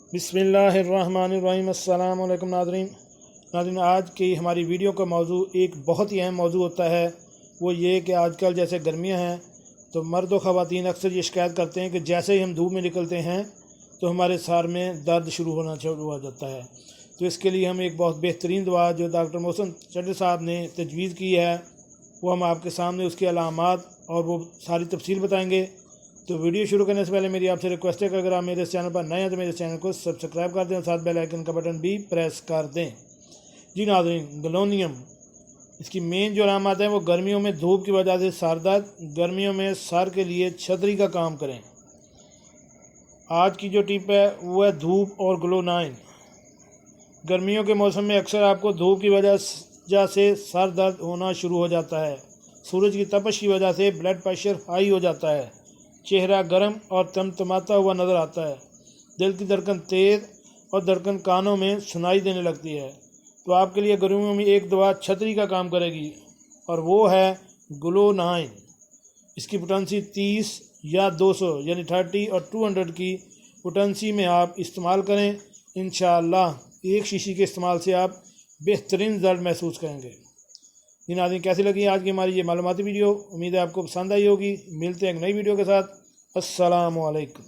बिस्मिल्लाहिर्रहमानिर्रहीम। अस्सलाम वालेकुम नाज़रीन, आज की हमारी वीडियो का मौजू एक बहुत ही अहम मौजू होता है। वो ये कि आजकल जैसे गर्मियां हैं तो मर्द व ख़वातीन अक्सर ये शिकायत करते हैं कि जैसे ही हम धूप में निकलते हैं तो हमारे सर में दर्द शुरू हो जाता है। तो इसके लिए हम एक बहुत बेहतरीन दवा जो डॉक्टर मोहसिन चड्ढर साहब ने तजवीज़ की है वो हम आपके सामने उसके अलामात और वो सारी तफसील बताएंगे। तो वीडियो शुरू करने से पहले मेरी आपसे रिक्वेस्ट है कि अगर आप मेरे इस चैनल पर नए हैं तो मेरे चैनल को सब्सक्राइब कर दें और साथ बेल आइकन का बटन भी प्रेस कर दें। जी नाज़रीन, ग्लोनियम इसकी मेन जो अलामत है वो गर्मियों में धूप की वजह से सर दर्द, गर्मियों में सर के लिए छतरी का काम करें। आज की जो टिप है वो है धूप और ग्लो 9। गर्मियों के मौसम में अक्सर आपको धूप की वजह से सर दर्द होना शुरू हो जाता है। सूरज की तपश की वजह से ब्लड प्रेशर हाई हो जाता है, चेहरा गर्म और तमतमाता हुआ नज़र आता है, दिल की धड़कन तेज़ और धड़कन कानों में सुनाई देने लगती है। तो आपके लिए गर्मियों में एक दवा छतरी का काम करेगी और वो है ग्लो 9। इसकी पोटेंसी 30 या 200 यानी 30 और 200 की पोटेंसी में आप इस्तेमाल करें। इंशाअल्लाह एक शीशी के इस्तेमाल से आप बेहतरीन रिजल्ट महसूस करेंगे। जी नाज़रीन, कैसी लगी आज की हमारी ये मालूमाती वीडियो? उम्मीद है आपको पसंद आई होगी। मिलते हैं एक नई वीडियो के साथ। अस्सलामु अलैकुम।